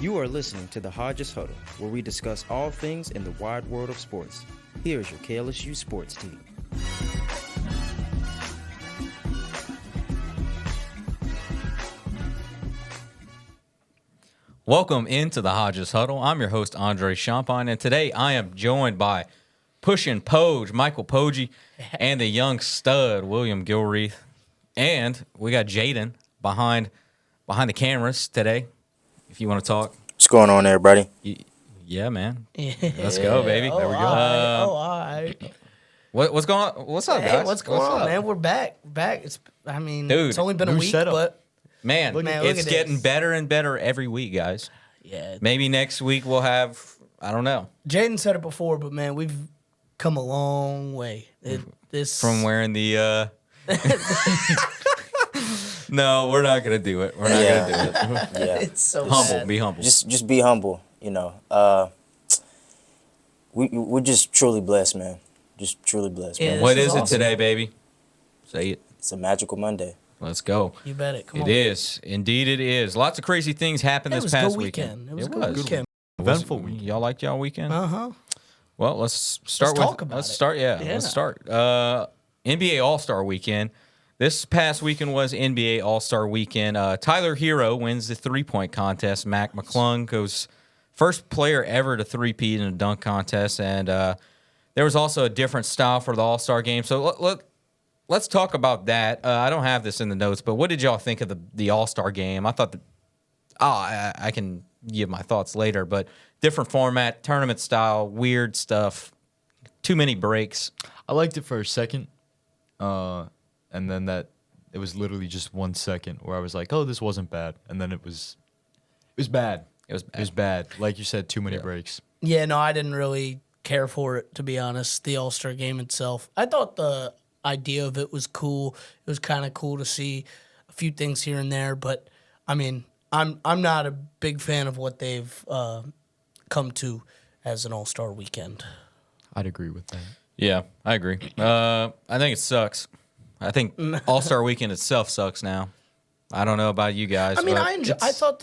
You are listening to the Hodges Huddle, where we discuss all things in the wide world of sports. Here's your LSU sports team. Welcome into the Hodges Huddle. I'm your host, Andre Champagne, and today I am joined by Pushing Poggi, Michael Poggi, and the young stud, William Gilreath. And we got Jaden behind the cameras today, if you want to talk. What's going on, everybody? Yeah, man. Let's go, baby. Oh, There we go. all right. What's going on? What's up, Hey, guys? what's going on, up? man? We're back. Dude, it's only been a new week, setup. but Man, look it's at getting this. better and better every week, guys. yeah. Maybe next week we'll have, I don't know, Jaden said it before, but man, we've come a long way. from wearing the No, we're not gonna do it. We're not gonna do it. Yeah, It's so Humble, sad. be humble. just be humble. You know, we're just truly blessed, man. Just truly blessed, Yeah, man. What this is is it awesome. today, baby? Say it. It's a magical Monday. Let's go. You bet it. Come It on. is. Indeed it is. Lots of crazy things happened It this was a past good weekend. weekend. It was a good weekend. Eventful weekend. Y'all liked y'all weekend? Uh-huh. Well, let's start talk about let's it. start, yeah. Yeah. Let's start. NBA All-Star Weekend. This past weekend was NBA All-Star Weekend. Tyler Hero wins the three-point contest. Mac McClung goes first player ever to three-peat in a dunk contest. And there was also a different style for the All-Star game. So let's talk about that. I don't have this in the notes, but what did y'all think of the All-Star game? I thought that I can give my thoughts later, but different format, tournament style, weird stuff, too many breaks. I liked it for a second, and then it was literally just 1 second where I was like, "Oh, this wasn't bad," and then it was bad. It was It was bad. Like you said, too many Yeah. breaks. Yeah, no, I didn't really care for it, to be honest, the All-Star game itself. I thought the idea of it was cool. It was kind of cool to see a few things here and there, but, I mean, I'm not a big fan of what they've come to as an All-Star weekend. I'd agree with that. Yeah, I agree. I think it sucks. I think All-Star Weekend itself sucks now. I don't know about you guys. I mean, but I thought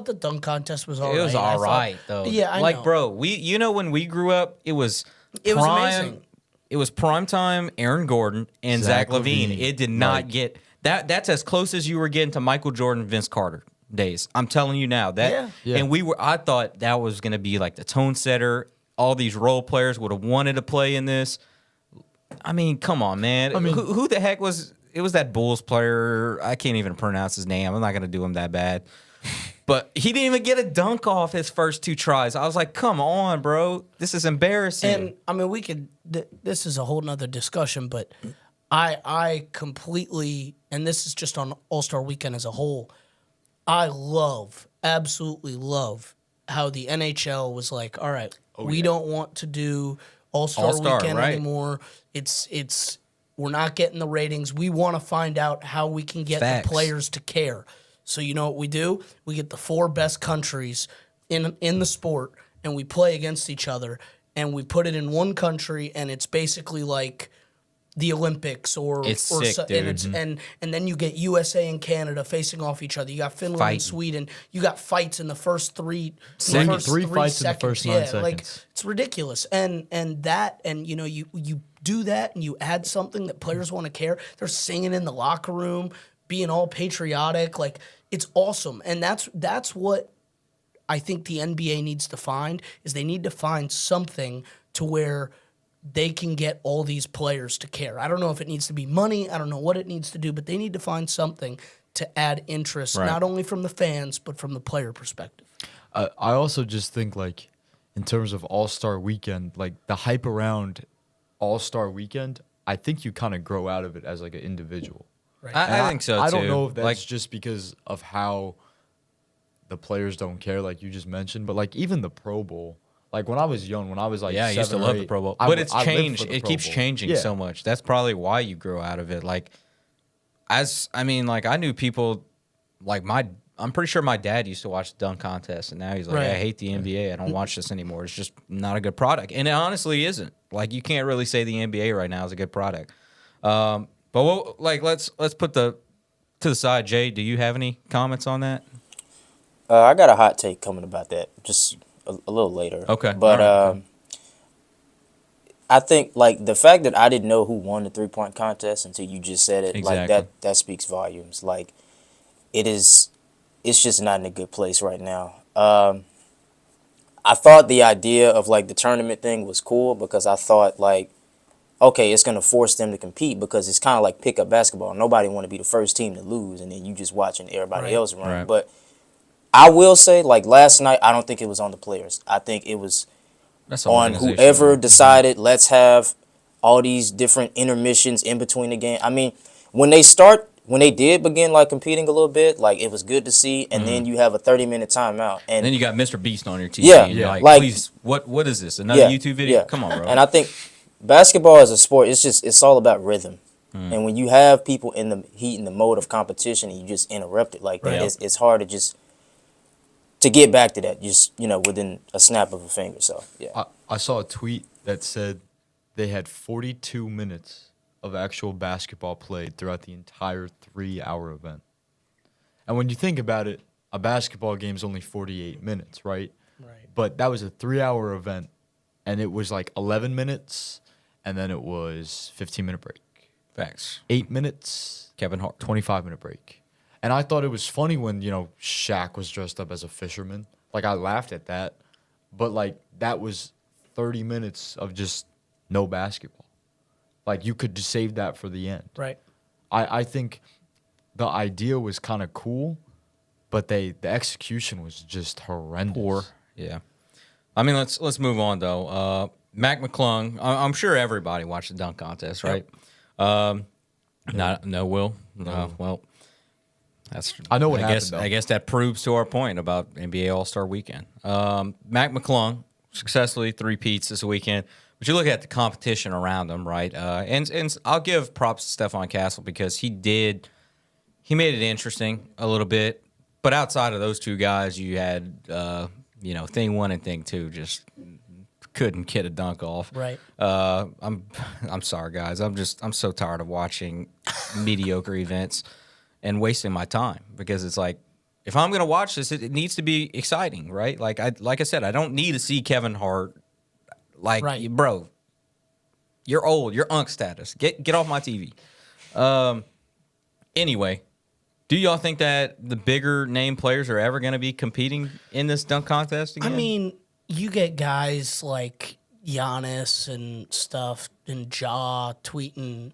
the dunk contest was all right. it was I all thought- right though. Yeah, I like, know. bro, when we grew up, it was amazing. It was prime time. Aaron Gordon and Zach Zach LaVine. LaVine. It did not Like- get that. That's as close as you were getting to Michael Jordan, Vince Carter days. I'm telling you now that. Yeah. Yeah. And I thought that was going to be like the tone setter. All these role players would have wanted to play in this. I mean, come on, man. I mean- who the heck was? It was that Bulls player. I can't even pronounce his name. I'm not going to do him that bad. But he didn't even get a dunk off his first two tries. I was like, come on, bro. This is embarrassing. And I mean, we could. This is a whole nother discussion, but I completely, and this is just on All-Star Weekend as a whole. I absolutely love how the NHL was like, all right, we don't want to do All-Star All-Star, Weekend right. anymore. It's we're not getting the ratings. We want to find out how we can get Facts. the players to care. So you know what we do? We get the four best countries in the sport, and we play against each other, and we put it in one country, and it's basically like the Olympics or It's or sick, so, dude. and it's and then you get USA and Canada facing off each other. You got Finland Fighting. and Sweden. You got fights in the first three Seconds. Three fights in the seconds. first 9 Like seconds. it's ridiculous. And you know you do that and you add something that players want to care. They're singing in the locker room, being all patriotic. Like it's awesome. And that's what I think the NBA needs to find is they need to find something to where they can get all these players to care. I don't know if it needs to be money. I don't know what it needs to do, but they need to find something to add interest, Right. not only from the fans, but from the player perspective. I also just think, like, in terms of All-Star Weekend, like, the hype around All-Star Weekend, I think you kind of grow out of it as, like, an individual. Right. And I think so, too. I don't know if that's Like- just because of how the players don't care, like you just mentioned, but, like, even the Pro Bowl. Like, when I was young, when I was, like, Yeah, I used to 7 or love the 8, Pro Bowl. I But w- it's I lived for changed. the It Pro keeps Bowl. changing Yeah. so much. That's probably why you grow out of it. Like, I knew people, like, I'm pretty sure my dad used to watch the dunk contest, and now he's like, Right. I hate the NBA. I don't watch this anymore. It's just not a good product. And it honestly isn't. Like, you can't really say the NBA right now is a good product. But let's put to the side. Jay, do you have any comments on that? I got a hot take coming about that just a little later. Okay. But All right. I think like the fact that I didn't know who won the 3-point contest until you just said it, like Exactly. that speaks volumes. Like it's just not in a good place right now. I thought the idea of like the tournament thing was cool because I thought like, okay, it's gonna force them to compete because it's kind of like pickup basketball. Nobody want to be the first team to lose, and then you just watching everybody Right. else run. Right. But I will say, like last night, I don't think it was on the players. I think it was That's on organizational. whoever decided, let's have all these different intermissions in between the game. I mean, when they did begin like competing a little bit, like it was good to see. And then you have a 30-minute timeout, and Then you got Mr. Beast on your TV. Yeah, and you're yeah. like, Like- please, what is this? Another YouTube video? Come on, bro. And I think basketball as a sport, it's all about rhythm. And when you have people in the heat and the mode of competition, and you just interrupt it like that, Right. it's hard to get back to that, just within a snap of a finger. So yeah. I saw a tweet that said they had 42 minutes of actual basketball played throughout the entire 3-hour event. And when you think about it, a basketball game is only 48 minutes, right? Right. But that was a 3-hour event, and it was like 11 minutes, and then it was 15-minute break. Facts. 8 minutes, Kevin Hart. 25-minute break. And I thought it was funny when, Shaq was dressed up as a fisherman. Like, I laughed at that. But, like, that was 30 minutes of just no basketball. Like, you could just save that for the end. Right. I think the idea was kind of cool, but the execution was just horrendous. Poor. Yeah. I mean, let's move on, though. Mac McClung, I'm sure everybody watched the dunk contest, right? No, Will? No. Well, that's. I know what I happened, guess, though. I guess that proves to our point about NBA All-Star Weekend. Mac McClung successfully 3-peats this weekend. But you look at the competition around him, right? And I'll give props to Stephon Castle because he made it interesting a little bit. But outside of those two guys, you had thing one and thing two just couldn't get a dunk off. Right. I'm sorry, guys. I'm so tired of watching mediocre events and wasting my time because it's like if I'm gonna watch this, it needs to be exciting, right? Like I said, I don't need to see Kevin Hart. Like, Right. bro, you're old. You're unk status. Get off my TV. Anyway, do y'all think that the bigger name players are ever going to be competing in this dunk contest again? I mean, you get guys like Giannis and stuff and Ja tweeting,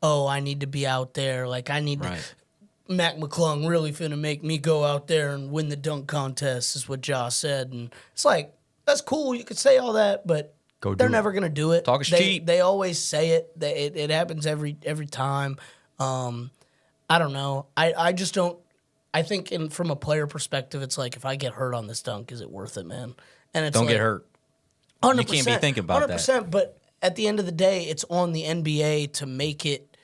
"Oh, I need to be out there. Like I need Right. to." Mac McClung really finna make me go out there and win the dunk contest, is what Ja said, and it's like that's cool. You could say all that, but Go do they're it. never gonna do it. Talk is they, cheap. They always say it. It happens every time. I don't know. I just don't. I think from a player perspective, it's like if I get hurt on this dunk, is it worth it, man? And it's Don't like, get hurt. 100%, You can't be thinking about that. 100%, but at the end of the day, it's on the NBA to make it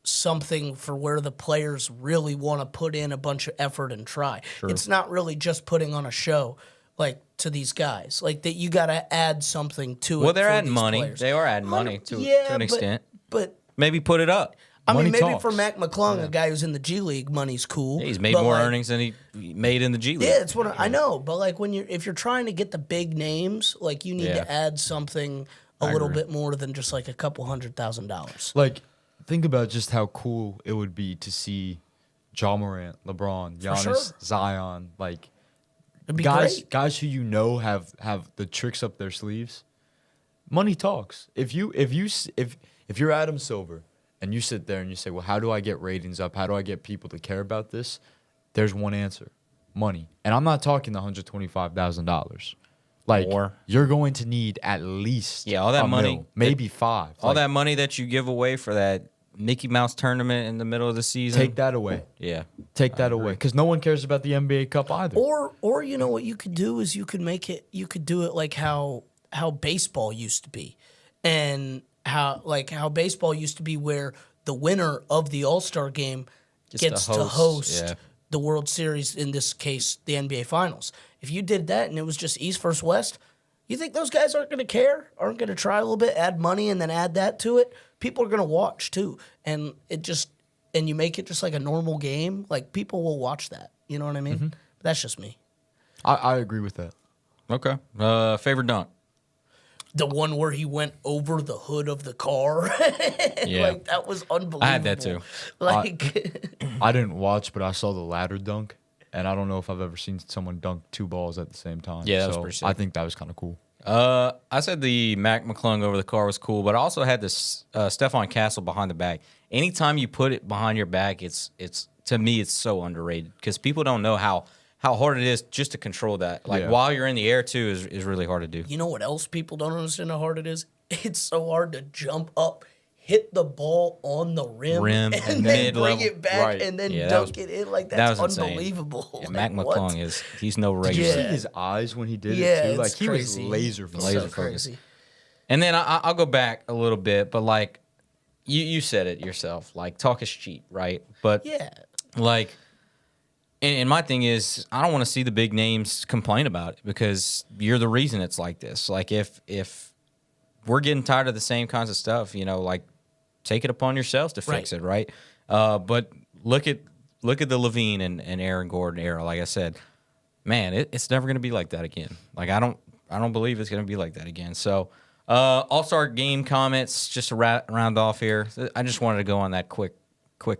something for where the players really want to put in a bunch of effort and try. It's not really just putting on a show like to these guys. Like that you got to add something to it. Well, they're for adding these money. players. They are adding money to an extent. But Maybe put it up. I mean, Money maybe talks. for Mac McClung, a guy who's in the G League, money's cool. He's made but, more like, earnings than he made in the G League. Yeah, it's what I know. But like if you're trying to get the big names, like you need Yeah. to add something a little bit more than just like a couple $100,000. Like, think about just how cool it would be to see Ja Morant, LeBron, Giannis, sure. Zion, like It'd be guys great. guys who have the tricks up their sleeves. Money talks. If you're Adam Silver and you sit there and you say, "Well, how do I get ratings up? How do I get people to care about this?" There's one answer: money. And I'm not talking the $125,000. Like More. you're going to need at least all that a money, mil, maybe five. All Like, that money that you give away for that Mickey Mouse tournament in the middle of the season. take that away. Yeah. Take that away, because no one cares about the NBA Cup either. Or you know what you could do is you could do it like how baseball used to be, and how baseball used to be where the winner of the All-Star game gets to host yeah. the World Series, in this case the NBA Finals. If you did that and it was just East versus West, you think those guys aren't going to care? Aren't going to try a little bit, add money, and then add that to it? People are going to watch too, and you make it just like a normal game. Like people will watch that. You know what I mean? But that's just me. I agree with that. Okay. Favorite dunk? The one where he went over the hood of the car. Yeah. Like, that was unbelievable. I had that too. Like, I didn't watch, but I saw the ladder dunk, and I don't know if I've ever seen someone dunk 2 balls at the same time. Yeah, that was So pretty sick. I think that was kind of cool. I said the Mac McClung over the car was cool, but I also had this Stephon Castle behind the back. Anytime you put it behind your back, it's to me it's so underrated because people don't know how hard it is just to control that. Like while you're in the air too is really hard to do. you know what else people don't understand how hard it is? It's so hard to jump up, hit the ball on the rim And then mid-level. bring it back Right. and then Yeah, that dunk was- it in. Like, that that's was insane. unbelievable. Yeah, Like, Mac what? McClung he's no Did you regular. see his eyes when he did Yeah, it too? Like it's he crazy. was laser focused. Laser So focused. crazy. And then I'll go back a little bit, but like you said it yourself. Like talk is cheap, right? But Yeah. like, and my thing is, I don't want to see the big names complain about it because you're the reason it's like this. Like if we're getting tired of the same kinds of stuff, like take it upon yourselves to fix Right. it, right? But look at the Levine and Aaron Gordon era. Like I said, man, it's never going to be like that again. Like I don't believe it's going to be like that again. So All-Star game comments just to round off here. I just wanted to go on that quick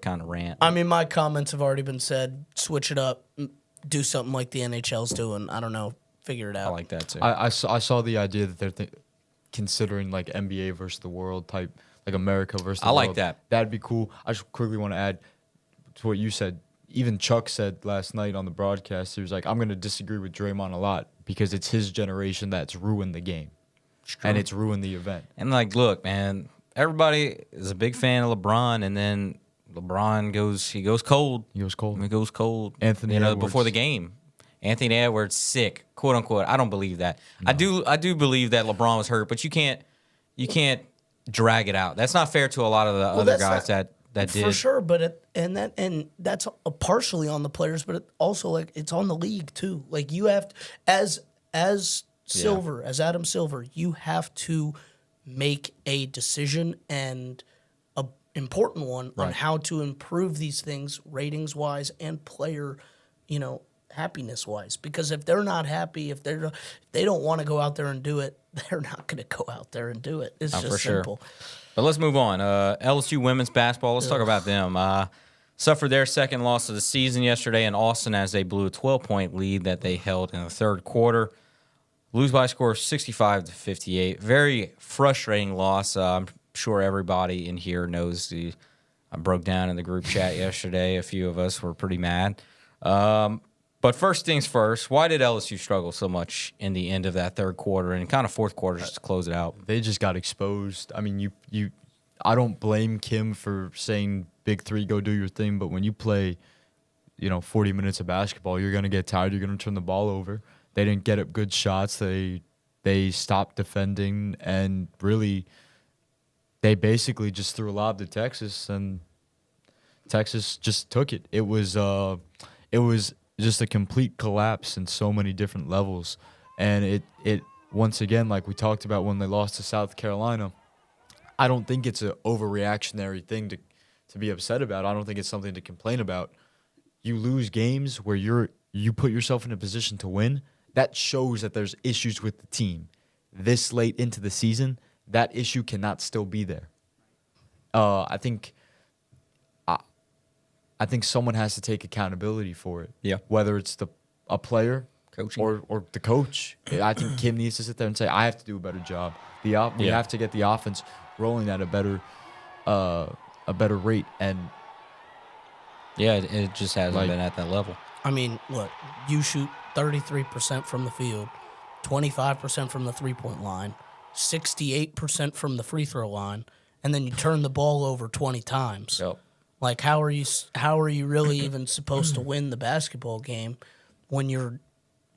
kind of rant. I mean, my comments have already been said. Switch it up. Do something like the NHL's doing. I don't know. Figure it out. I like that too. I saw the idea that they're considering like NBA versus the world type, like America versus the I world. like that. That'd be cool. I just quickly want to add to what you said. Even Chuck said last night on the broadcast, he was like, I'm going to disagree with Draymond a lot because it's his generation that's ruined the game. And it's ruined the event. And like, look, man, everybody is a big fan of LeBron, and then LeBron goes cold. He goes cold. He goes cold. Anthony Edwards. before the game. Anthony Edwards sick, quote unquote. I don't believe that. No. I do believe that LeBron was hurt, but you can't drag it out. That's not fair to a lot of the other that's guys that did. For sure, but that's partially on the players, but it also like it's on the league too. Like you have to, as Silver, as Adam Silver, you have to make a decision and a important one on how to improve these things ratings wise and player, happiness wise. Because if they're not happy, if they don't want to go out there and do it, they're not going to go out there and do it. It's just for sure. simple. But let's move on. LSU women's basketball. Let's talk about them. Suffered their second loss of the season yesterday in Austin as they blew a 12-point lead that they held in the third quarter. Lose by a score of 65-58. Very frustrating loss. I'm sure everybody in here knows I broke down in the group chat yesterday. A few of us were pretty mad. But first things first, why did LSU struggle so much in the end of that third quarter and kind of fourth quarter just to close it out? They just got exposed. I mean, I don't blame Kim for saying big three, go do your thing. But when you play, 40 minutes of basketball, you're going to get tired. You're going to turn the ball over. They didn't get up good shots. They stopped defending, and really, they basically just threw a lob to Texas, and Texas just took it. It was just a complete collapse in so many different levels, and it once again, like we talked about when they lost to South Carolina, I don't think it's an overreactionary thing to be upset about. I don't think it's something to complain about. You lose games where you put yourself in a position to win. That shows that there's issues with the team. This late into the season, that issue cannot still be there. I think someone has to take accountability for it. Yeah. Whether it's a player, Coaching. or the coach. I think Kim needs to sit there and say, I have to do a better job. We have to get the offense rolling at a better rate. And Yeah, it just hasn't been at that level. I mean, look, you shoot 33% from the field, 25% from the three-point line, 68% from the free throw line, and then you turn the ball over 20 times. Yep. Like, how are you really even supposed to win the basketball game when you're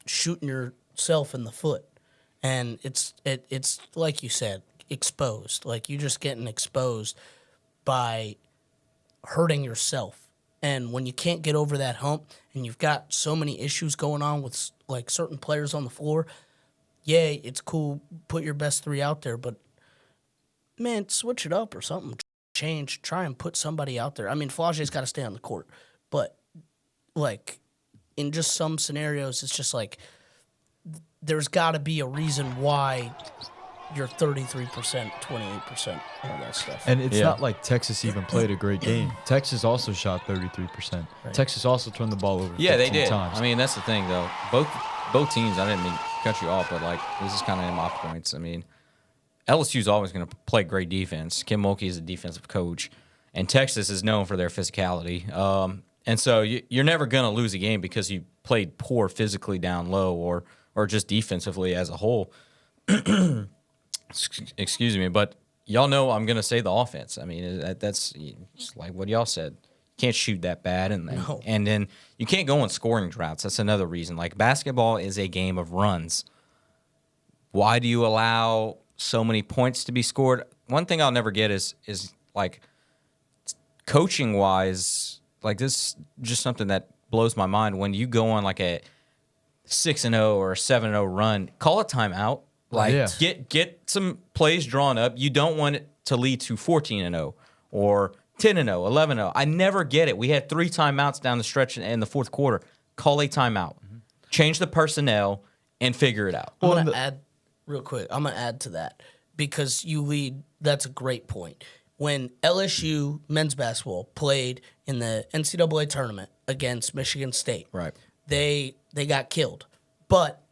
shooting yourself in the foot? And it's like you said, exposed. Like, you're just getting exposed by hurting yourself. And when you can't get over that hump and you've got so many issues going on with like certain players on the floor, yeah, it's cool. Put your best three out there, but man, switch it up or something. Change. Try and put somebody out there. I mean, Flage's got to stay on the court, but like in just some scenarios, it's just like there's got to be a reason why you're 33%, 28%, all that stuff. And it's not like Texas even played a great game. Texas also shot 33%. Right. Texas also turned the ball over 15 they did. times. I mean, that's the thing, though. Both teams, I didn't mean to cut you off, but, like, this is kind of in my points. I mean, LSU's always going to play great defense. Kim Mulkey is a defensive coach, and Texas is known for their physicality. And so you're never going to lose a game because you played poor physically down low or just defensively as a whole. Excuse me, but y'all know I'm going to say the offense. I mean, that's just like what y'all said. You can't shoot that bad, and then you can't go on scoring droughts. That's another reason. Like, basketball is a game of runs. Why do you allow so many points to be scored? One thing I'll never get is like, coaching-wise, like, this is just something that blows my mind. When you go on like a 6-0 or a 7-0 run, call a timeout. Like, get some plays drawn up. You don't want it to lead to 14-0 or 10-0, 11-0. I never get it. We had 3 timeouts down the stretch in the fourth quarter. Call a timeout. Change the personnel and figure it out. I'm going to add real quick. I'm going to add to that because you lead. That's a great point. When LSU men's basketball played in the NCAA tournament against Michigan State, Right. They got killed. But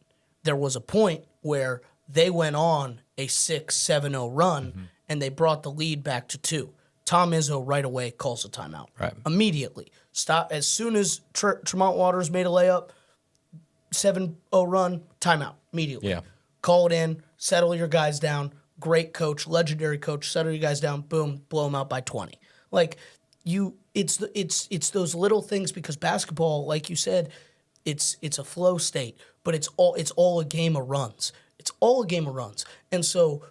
there was a point where they went on a 6-7-0 run, and they brought the lead back to 2. Tom Izzo right away calls a timeout. Right. Immediately. Stop. As soon as Tremont Waters made a layup, 7-0 run, timeout. Immediately. Yeah. Call it in, settle your guys down. Great coach, legendary coach, settle you guys down, boom, blow them out by 20. Like, it's those little things, because basketball, like you said, it's a flow state, but it's all a game of runs. It's all a game of runs. And so,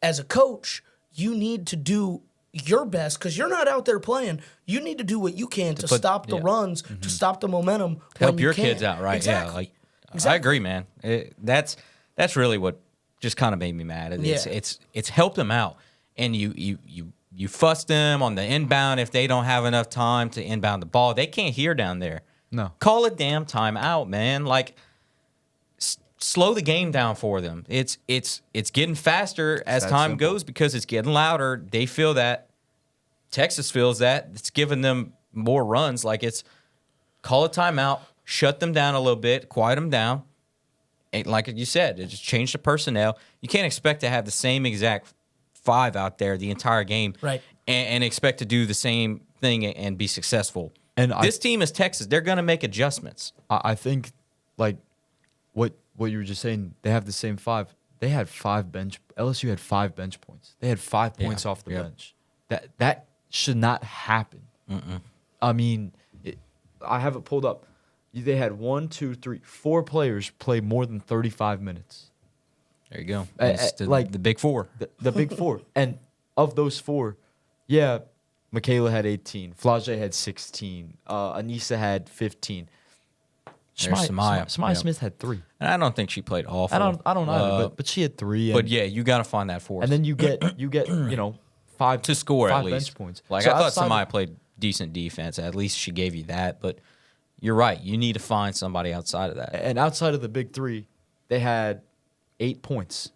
as a coach, you need to do your best, because you're not out there playing. You need to do what you can to stop the runs, to stop the momentum. Help your kids out, right? Exactly. I agree, man. That's really what just kind of made me mad. It's helped them out, and you fuss them on the inbound if they don't have enough time to inbound the ball. They can't hear down there. No. Call a damn timeout, man. Like, slow the game down for them. It's getting faster as time goes because it's getting louder. They feel that. Texas feels that. It's giving them more runs. Like, it's call a timeout, shut them down a little bit, quiet them down. And like you said, it just changed the personnel. You can't expect to have the same exact 5 out there the entire game, right? And expect to do the same thing and be successful. And this team is Texas. They're going to make adjustments. I think, like, what you were just saying, they have the same 5. They had 5 LSU had 5 bench points. They had 5 points off the bench. That should not happen. I mean, I have it pulled up. They had 1, 2, 3, 4 players play more than 35 minutes. There you go. Like the big 4. The big 4. And of those 4, Michaela had 18. Flage had 16. Anissa had 15. Samaya Smith had 3. And I don't think she played awful. I don't either, but she had 3. But yeah, you got to find that force. And then you get 5 to score 5 at least. bench points. Like, I thought Samaya played decent defense. At least she gave you that. But you're right. You need to find somebody outside of that. And outside of the big 3, they had 8 points.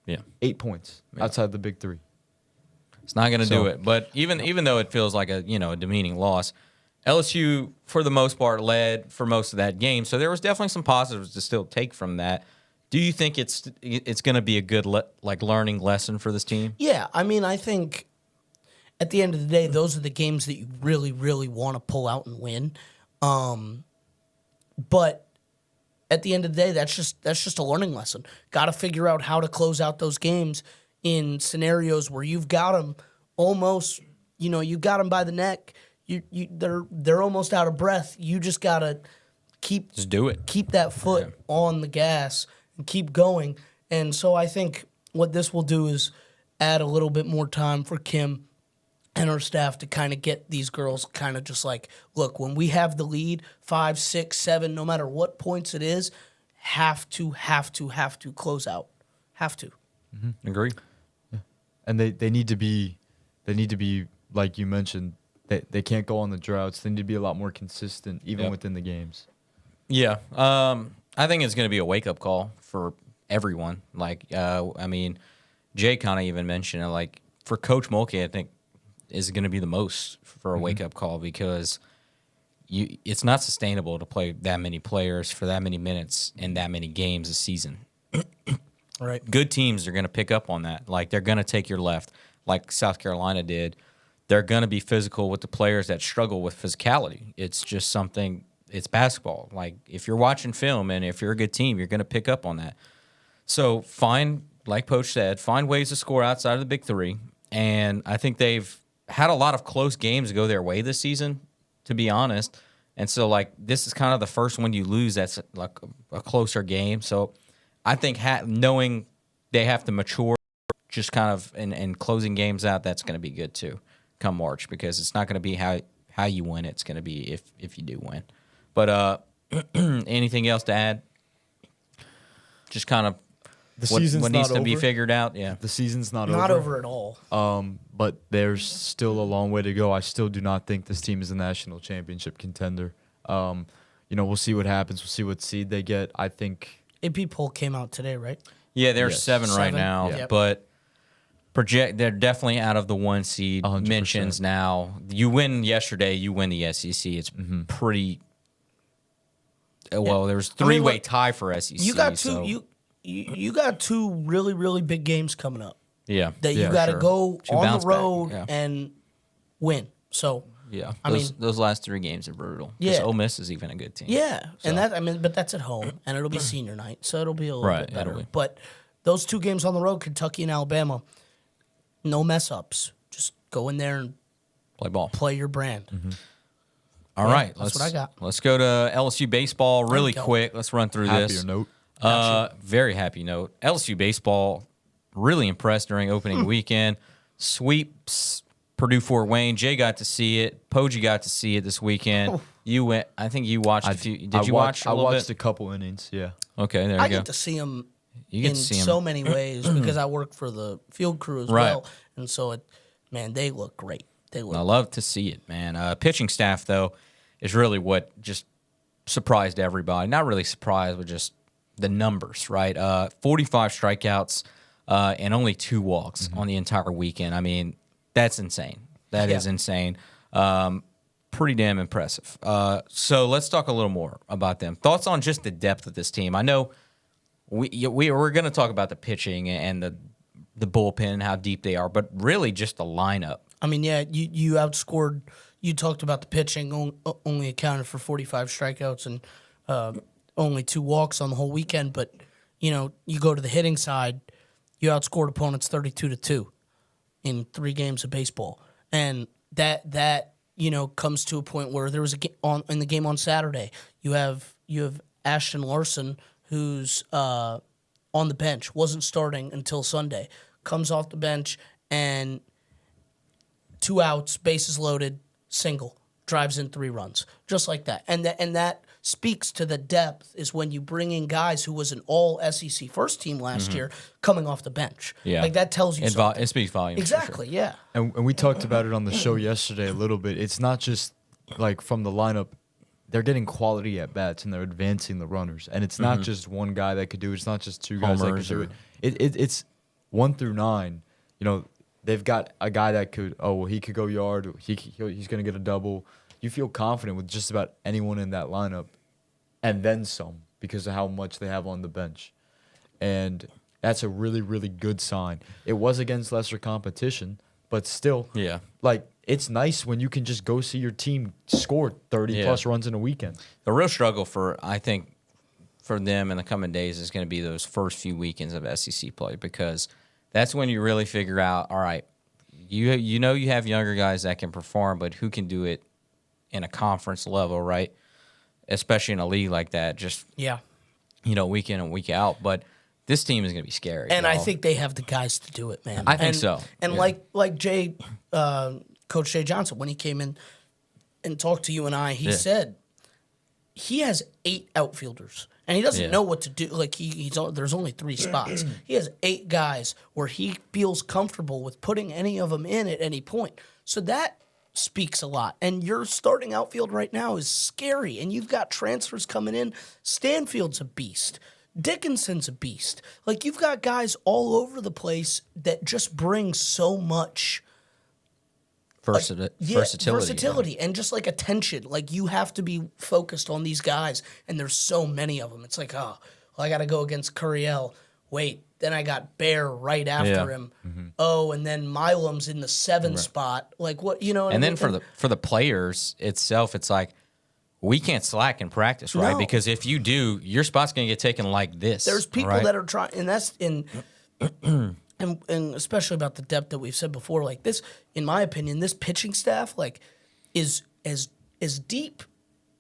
Yeah. 8 points outside of the big 3. It's not going to do it. But even though it feels like a demeaning loss, LSU, for the most part, led for most of that game. So there was definitely some positives to still take from that. Do you think it's going to be a good learning lesson for this team? Yeah, I mean, I think at the end of the day, those are the games that you really, really want to pull out and win. But at the end of the day, that's just a learning lesson. Got to figure out how to close out those games in scenarios where you've got them almost, you got them by the neck. They're almost out of breath. You just gotta just do it. Keep that foot on the gas and keep going. And so I think what this will do is add a little bit more time for Kim and her staff to kind of get these girls kind of just like, look, when we have the lead, 5, 6, 7, no matter what points it is, have to close out. Have to. Mm-hmm. Agree. Yeah. And they need to be like you mentioned. They can't go on the droughts. They need to be a lot more consistent, even within the games. Yeah. I think it's going to be a wake-up call for everyone. Like, I mean, Jay kind of even mentioned it. Like, for Coach Mulkey, I think is going to be the most for a wake-up call because it's not sustainable to play that many players for that many minutes in that many games a season. Right. Good teams are going to pick up on that. Like, they're going to take your left, like South Carolina did. They're going to be physical with the players that struggle with physicality. It's just something, it's basketball. Like, if you're watching film and if you're a good team, you're going to pick up on that. So find, like Poach said, find ways to score outside of the big three. And I think they've had a lot of close games go their way this season, to be honest. And so, like, this is kind of the first one you lose that's like a closer game. So I think knowing they have to mature just kind of and closing games out, that's going to be good too come March because it's not going to be how you win. It's going to be if you do win. But anything else to add? Just kind of what needs to be figured out. Yeah, The season's not over. Not over at all. But there's still a long way to go. I still do not think this team is a national championship contender. We'll see what happens. We'll see what seed they get. I think AP poll came out today, right? Yeah, they're 7 right 7? now, Yep. but they're definitely out of the 1 seed 100%. mentions now. You win yesterday, you win the SEC. It's pretty. Well, there's 3-way tie for SEC. You got two. So, You got 2 really, really big games coming up yeah, that you yeah, got to sure. go 2 on bounce the back, road yeah. and win. So Yeah, I mean, those last 3 games are brutal. Yeah. Because Ole Miss is even a good team. yeah, and but that's at home, and it'll be senior night, so it'll be a little Right, bit better. it'll be. But those 2 games on the road, Kentucky and Alabama, no mess ups. Just go in there and Play ball. play your brand. All Yeah, right, that's what I got. Let's go to LSU baseball really go. quick. Let's run through happier this. note. Very happy note. LSU baseball really impressed during opening weekend. Sweeps Purdue Fort Wayne. Jay got to see it. Poggi got to see it this weekend. You went. I think you watched a few. Did you watch? I A little watched bit? a couple innings. Yeah. Okay, there I you go. get to see them You get in to see 'em. so many ways because I work for the field crew as Right. well, and so they look great. They look. I love to see it, man. Pitching staff though is really what just surprised everybody. Not really surprised, but just the numbers, right? 45 strikeouts and only 2 walks on the entire weekend. I mean, that's insane. That is insane. Pretty damn impressive. So let's talk a little more about them. Thoughts on just the depth of this team? I know we're going to talk about the pitching and the bullpen and how deep they are, but really just the lineup. I mean, yeah, you outscored. You talked about the pitching only accounted for 45 strikeouts and only 2 walks on the whole weekend. But you go to the hitting side, you outscored opponents 32-2 in 3 games of baseball, and that comes to a point where there was in the game on Saturday. You have Ashton Larson, who's on the bench, wasn't starting until Sunday, comes off the bench and 2 outs, bases loaded, single, drives in 3 runs, just like that. And that speaks to the depth is when you bring in guys who was an all SEC first team last year coming off the bench. Yeah. Like that tells you something. It speaks volumes. for sure. Exactly, yeah. And we talked about it on the show yesterday a little bit. It's not just like from the lineup. They're getting quality at bats and they're advancing the runners. And it's not just one guy that could do it. It's not just 2 guys Homers that could do it. It's 1 through 9. They've got a guy that could, he could go yard. He's going to get a double. You feel confident with just about anyone in that lineup and then some because of how much they have on the bench. And that's a really, really good sign. It was against lesser competition, but still, Yeah. like, it's nice when you can just go see your team score 30-plus runs in a weekend. The real struggle I think, for them in the coming days is going to be those first few weekends of SEC play because that's when you really figure out, all right, you have younger guys that can perform, but who can do it in a conference level, right? Especially in a league like that, just Yeah. Week in and week out. But this team is going to be scary. And I y'all. think they have the guys to do it, man. I think so. And Yeah. like Jay, Coach Jay Johnson, when he came in and talked to you and I, he said he has 8 outfielders. And he doesn't know what to do. Like there's only 3 spots. He has 8 guys where he feels comfortable with putting any of them in at any point. So that speaks a lot. And your starting outfield right now is scary, and you've got transfers coming in. Stanfield's a beast. Dickinson's a beast. Like, you've got guys all over the place that just bring so much versatility and just like attention. Like, you have to be focused on these guys, and there's so many of them. It's like, oh, well, I got to go against Curiel. Wait, then I got Bear right after him. Mm-hmm. Oh, and then Milam's in the 7 spot. Like, what, you know what and I mean? then for the players itself, it's like, we can't slack in practice, right? No. Because if you do, your spot's going to get taken like this. There's people right? that are trying, and that's in, and especially about the depth that we've said before. Like, this, in my opinion, this pitching staff like is as deep,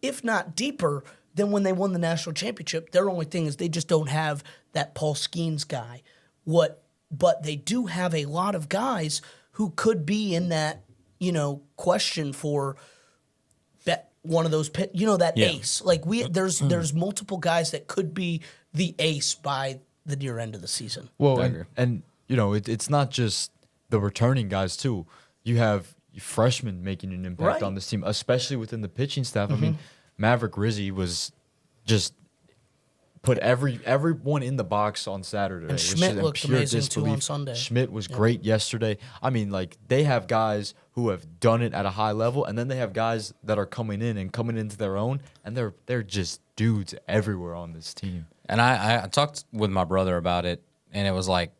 if not deeper, than when they won the national championship. Their only thing is they just don't have that Paul Skeens guy. But they do have a lot of guys who could be in that, question for one of those ace. Like, there's multiple guys that could be the ace by the near end of the season. Well, and it's not just the returning guys too. You have freshmen making an impact on this team, especially within the pitching staff. I mean, Maverick Rizzi was just put everyone in the box on Saturday. And Schmidt looked amazing too on Sunday. Schmidt was great yesterday. I mean, like, they have guys who have done it at a high level, and then they have guys that are coming into their own, and they're just dudes everywhere on this team. And I talked with my brother about it, and it was like,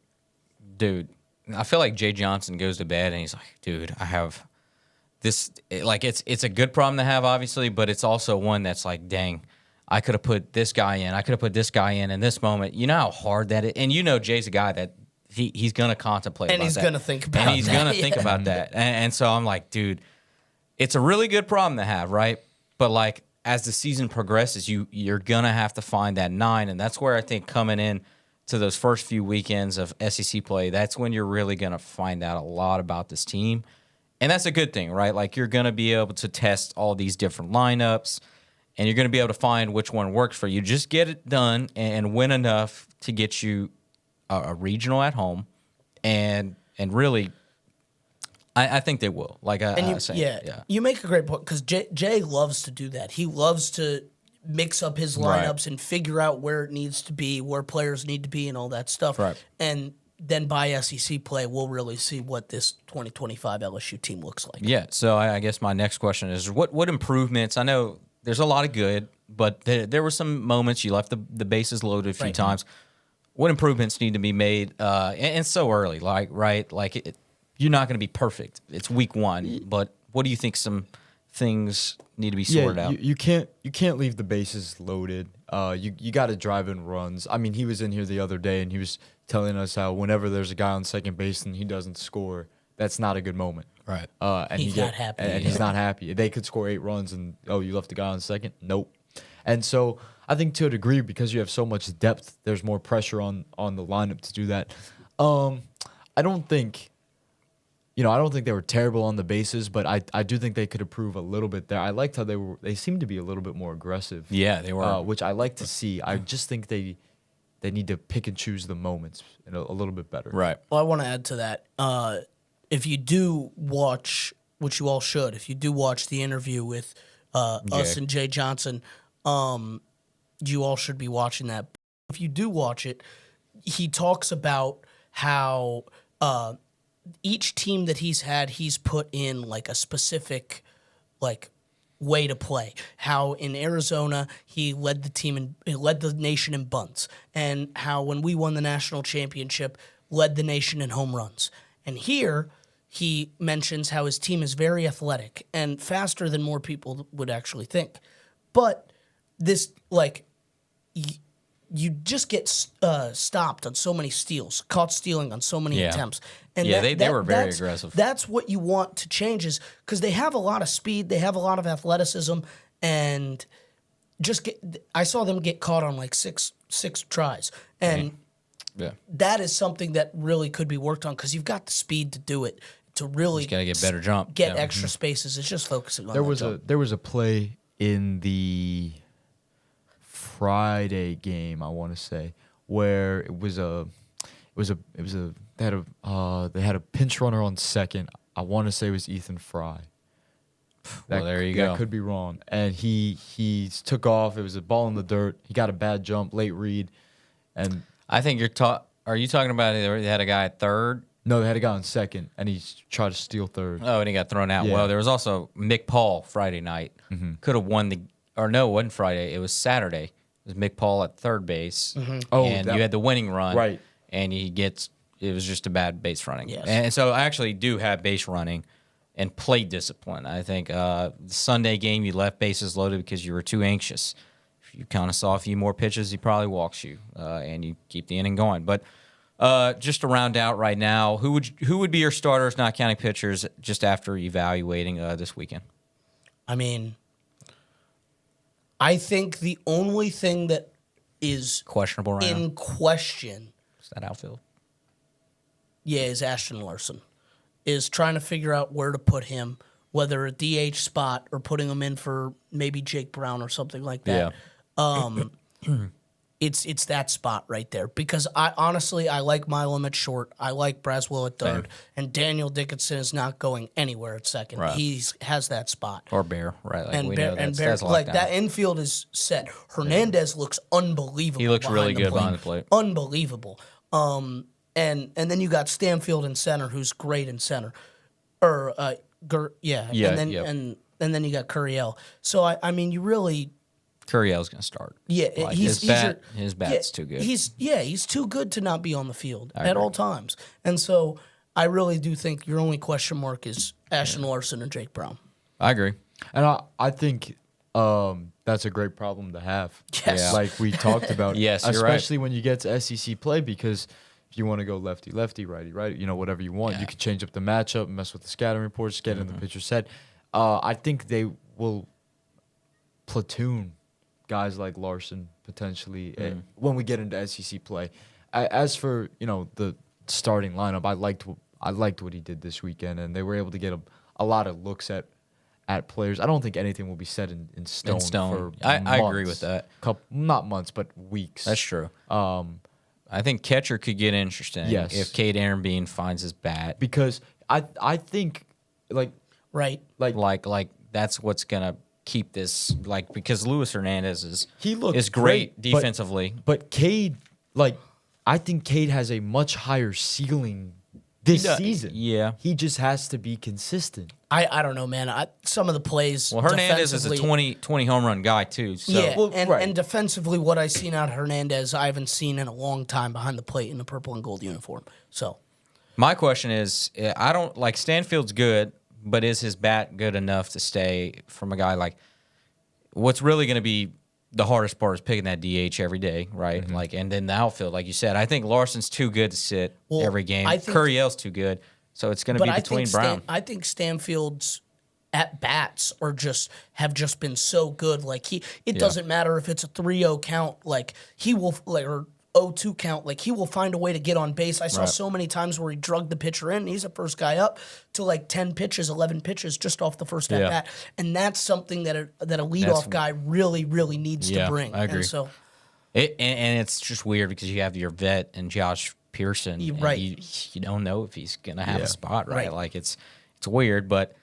dude, I feel like Jay Johnson goes to bed, and he's like, dude, I have this. Like, it's a good problem to have, obviously, but it's also one that's like, dang, I could have put this guy in. I could have put this guy in this moment. You know how hard that is? And Jay's a guy that he's going to contemplate and about he's that. going to think about that. And he's going to think about that. And so I'm like, dude, it's a really good problem to have, right? But, like, as the season progresses, you're going to have to find that 9. And that's where I think coming in to those first few weekends of SEC play, that's when you're really going to find out a lot about this team. And that's a good thing, right? Like, you're going to be able to test all these different lineups, and you're going to be able to find which one works for you. Just get it done and win enough to get you a regional at home, and really, I think they will. Like I was saying, you make a great point, because Jay loves to do that. He loves to mix up his lineups and figure out where it needs to be, where players need to be, and all that stuff. Right. And then by SEC play, we'll really see what this 2025 LSU team looks like. Yeah. So I guess my next question is, what improvements? I know there's a lot of good, but there were some moments you left the bases loaded a few times. What improvements need to be made? And so early, you're not going to be perfect. It's week 1, but what do you think some things need to be sorted out? You can't leave the bases loaded. You got to drive in runs. I mean, he was in here the other day and he was telling us how whenever there's a guy on second base and he doesn't score, that's not a good moment. Right. And he's not happy. And he's not happy. They could score 8 runs and, you left the guy on second? Nope. And so I think to a degree, because you have so much depth, there's more pressure on the lineup to do that. I don't think they were terrible on the bases, but I do think they could improve a little bit there. I liked how they seemed to be a little bit more aggressive. Yeah, they were. Which I like to see. I just think they need to pick and choose the moments a little bit better. Right. Well, I want to add to that. If you do watch, which you all should, if you do watch the interview with us and Jay Johnson, you all should be watching that. If you do watch it, he talks about how each team that he's had, he's put in like a specific way to play. How in Arizona he led the nation in bunts, and how when we won the national championship, led the nation in home runs. And here he mentions how his team is very athletic and faster than more people would actually think. But this, you just get stopped on so many steals, caught stealing on so many attempts. And they were very aggressive. That's what you want to change, is because they have a lot of speed, they have a lot of athleticism, and I saw them get caught on like six tries. And that is something that really could be worked on, because you've got the speed to do it, to really got to get better jump, get extra spaces. It's just focusing on there was a play in the Friday game, I want to say, where they had a pinch runner on second. I want to say it was Ethan Fry, Well, there you go. That could be wrong. And he took off. It was a ball in the dirt. He got a bad jump, late read, and I think are you talking about they had a guy at third? no, they had a guy on second, and he tried to steal third. Oh, and he got thrown out. Yeah. Well, there was also Mick Paul Friday night. Could have won no, it wasn't Friday. It was Saturday. It was Mick Paul at third base. Oh, and that- you had the winning run. Right. And it was just a bad base running. Yes. And so I actually do have base running and plate discipline. I think the Sunday game, you left bases loaded because you were too anxious. If you kind of saw a few more pitches, he probably walks you, and you keep the inning going. But just to round out right now, who would be your starters, not counting pitchers, just after evaluating this weekend? I mean, I think the only thing that is Questionable right now. in question, Is that outfield? is Ashton Larson. Is trying to figure out where to put him, whether a DH spot or putting him in for maybe Jake Brown or something like that. It's that spot right there because I honestly like Milam at short. I like Braswell at third, and Daniel Dickinson is not going anywhere at second. Right. He has that spot. Or Bear, right? Like And we Bear, know and that's Bear, locked like down. that infield is set. Hernandez looks unbelievable. He looks really behind good behind the plate. Unbelievable. And then you got Stanfield in center, who's great in center. Or Yeah, and then yep. and then you got Curiel. So I mean, you really. Curiel's going to start. Yeah, Like, his bat's too good. He's too good to not be on the field at all times. And so I really do think your only question mark is Ashton Larson and Jake Brown. I agree. And I think that's a great problem to have. Yes. Yeah. Like we talked about. Yes, you're especially when you get to SEC play because if you want to go lefty, lefty, righty, righty, whatever you want, you can change up the matchup, mess with the scouting reports, get in the pitcher's head. I think they will platoon guys like Larson potentially when we get into SEC play. As for the starting lineup, I liked what he did this weekend, and they were able to get a lot of looks at players. I don't think anything will be set in stone. For I agree with that. Not months, but weeks. That's true. I think catcher could get interesting. Yes. If Cade Aaronbean finds his bat, because I think Right. like that's what's gonna keep this because Luis Hernandez is great great defensively. But Cade, I think Cade has a much higher ceiling this season. Yeah. He just has to be consistent. I don't know, man. Some of the plays. Well, Hernandez is a 20 home run guy too. So Yeah, Well, right. and defensively, what I've seen out of Hernandez, I haven't seen in a long time behind the plate in the purple and gold uniform. So my question is, I don't like Stanfield's good, but is his bat good enough to stay from a guy like? What's really going to be the hardest part is picking that DH every day, right? And then the outfield, like you said, I think Larson's too good to sit every game. I think- Curiel's too good, so it's going to be between Brown. I think Stanfield's at bats have just been so good. Like it doesn't matter if it's a 3-0 count. Like he will or 0-2 count. Like he will find a way to get on base. I saw so many times where he drugged the pitcher in. He's the first guy up to 10 pitches, 11 pitches just off the first at bat, and that's something that a leadoff guy really needs to bring. I agree. And so and it's just weird because you have your vet and Josh Pearson. And right. You don't know if he's going to have a spot, right? Right. Like it's weird, but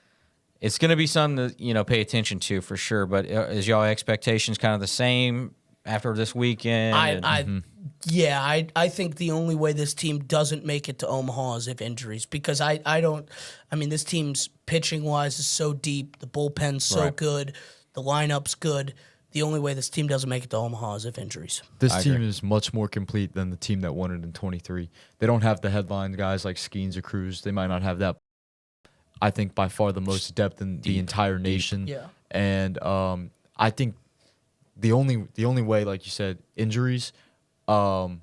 it's going to be something to pay attention to for sure. But is y'all expectations kind of the same after this weekend? I think the only way this team doesn't make it to Omaha is if injuries, because this team's pitching wise is so deep, the bullpen's so good, the lineup's good. The only way this team doesn't make it to Omaha is if injuries. This team is much more complete than the team that won it in 23. They don't have the headline guys like Skeens or Cruz. They might not have that. I think by far the most depth in the entire nation. Yeah. And I think the only way, like you said, injuries. But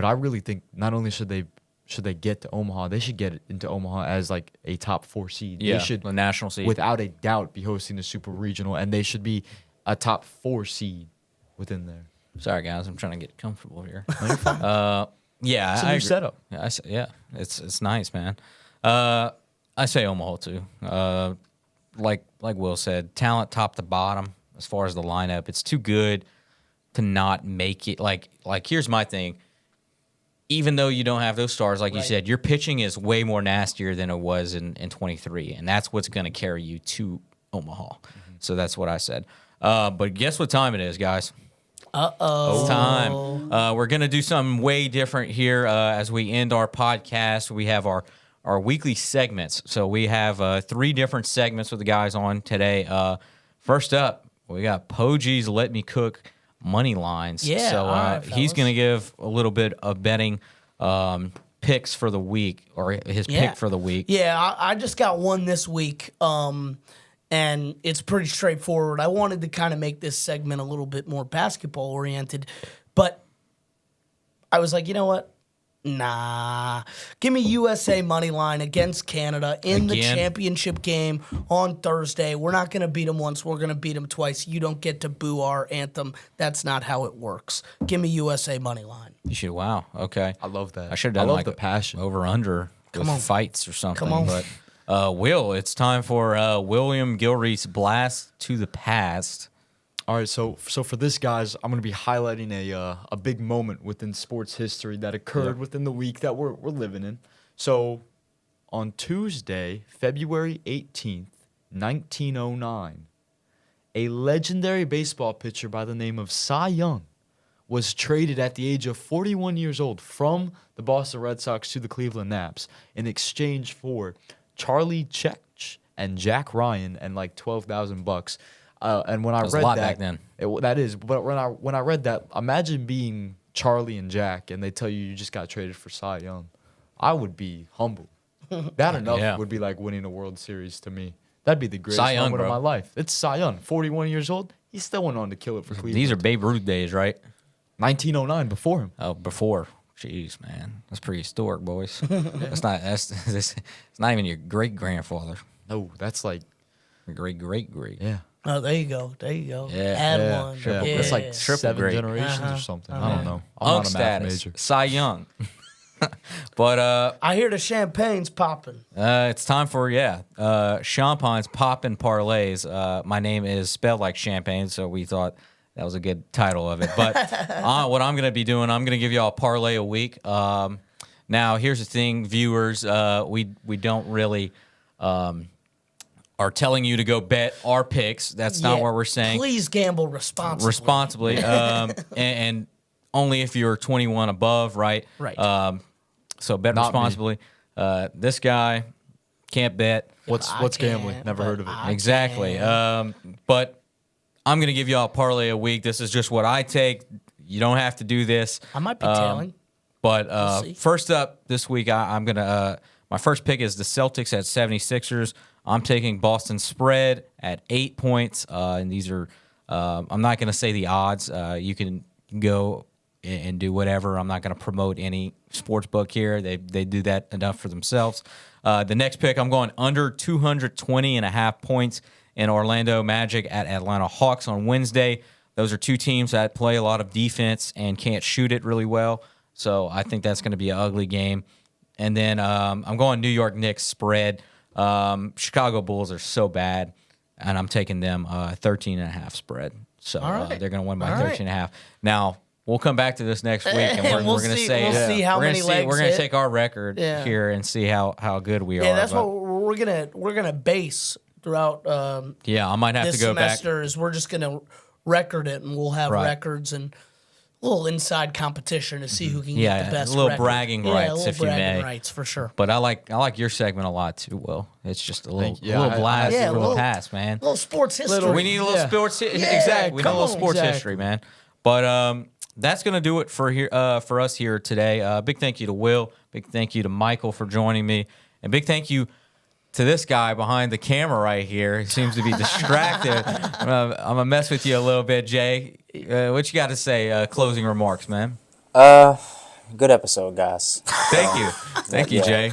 I really think not only should they get to Omaha, they should get into Omaha as like a top 4 seed. Yeah, they should the national seed, without a doubt, be hosting the Super Regional, and they should be a top 4 seed within there. Sorry, guys, I'm trying to get comfortable here. It's a I new agree. setup. Yeah, it's nice, man. I say Omaha too. Like Will said, talent top to bottom as far as the lineup. It's too good to not make it. Like here's my thing. Even though you don't have those stars, like you said, your pitching is way more nastier than it was in 23, and that's what's going to carry you to Omaha. So that's what I said. But guess what time it is, guys? Uh-oh. It's time. We're going to do something way different here as we end our podcast. We have our weekly segments. So we have 3 different segments with the guys on today. First up, we got Poggi's Let Me Cook money lines. Yeah, so all right, he's fellas. going to give a little bit of betting picks for the week, or his pick for the week. Yeah, I just got one this week, and it's pretty straightforward. I wanted to kind of make this segment a little bit more basketball oriented, but I was like, you know what? Nah. Give me USA money line against Canada in the Again? championship game on Thursday. We're not going to beat them once. We're going to beat them twice. You don't get to boo our anthem. That's not how it works. Give me USA money line. You should. Wow. Okay. I love that. I should I have done love like the passion. over under with on. fights or something. Come on. But Will, it's time for William Gilreath's blast to the past. All right, so for this, guys, I'm going to be highlighting a big moment within sports history that occurred within the week that we're living in. So on Tuesday, February 18th, 1909, a legendary baseball pitcher by the name of Cy Young was traded at the age of 41 years old from the Boston Red Sox to the Cleveland Naps in exchange for Charlie Check and Jack Ryan and like $12,000. And when I was read a lot that, back then. That is. But when I read that, imagine being Charlie and Jack, and they tell you just got traded for Cy Young. I would be humbled. That enough would be like winning a World Series to me. That'd be the greatest Cy Young, moment bro. of my life. It's Cy Young, 41 years old. He still went on to kill it for Cleveland. These are Babe Ruth days, right? 1909 before him. Oh, before. Jeez, man, that's pretty historic, boys. It's not even your great grandfather. No, that's like Great. yeah. Oh, there you go. There you go. Yeah. Add Yeah, one. yeah. Yeah. That's like Triple 7 great. generations or something. I don't know. I'm Unk not a math status, major. Cy Young. But I hear the champagne's popping. it's time for Champagne's Poppin' Parlays. My name is spelled like champagne, so we thought that was a good title of it. But what I'm going to be doing, I'm going to give y'all a parlay a week. Now, here's the thing, viewers. We don't really are telling you to go bet our picks. That's not Yeah, what we're saying. Please gamble responsibly. And only if you're 21 above, right? Right. So bet Not me. responsibly. This guy can't bet. What's I gambling? can't, Never but heard of it. I Exactly. can. But I'm going to give y'all a parlay a week. This is just what I take. You don't have to do this. I might be tailing. But We'll see. first up this week, I'm going to my first pick is the Celtics at 76ers. I'm taking Boston spread at 8 points. And these are I'm not going to say the odds. You can go and do whatever. I'm not going to promote any sports book here. They do that enough for themselves. The next pick, I'm going under 220.5 points in Orlando Magic at Atlanta Hawks on Wednesday. Those are two teams that play a lot of defense and can't shoot it really well. So I think that's going to be an ugly game. And then I'm going New York Knicks spread. Chicago Bulls are so bad, and I'm taking them 13.5 spread. So All right. they're going to win by All right. 13.5. Now, we'll come back to this next week, and we're We'll going to see- say we'll see how we're gonna many see- legs We're going to hit. take our record Yeah. here and see how good we are. Yeah, that's but- what we're gonna base throughout Yeah, I might have this to go back. semester. Is we're just gonna record it, and we'll have Right. records and a little inside competition to see who can Yeah, get the best. a little record. bragging Yeah, rights, a little if you bragging may. rights for sure. But I like your segment a lot too, Will. It's just a little, Thank you. Yeah, little I- blast Yeah, a from the little- past, man. A little sports history. We need a little Yeah. sports exactly. We need a come little on. sports Exactly. history, man. But that's gonna do it for here for us here today. Big thank you to Will. Big thank you to Michael for joining me, and big thank you to this guy behind the camera right here. He seems to be distracted. I'm gonna mess with you a little bit, Jay. What you got to say? Closing remarks, man. Good episode, guys. Thank you, Yeah. Jay.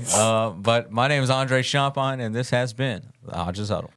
But my name is Andre Champagne, and this has been the Hodges Huddle.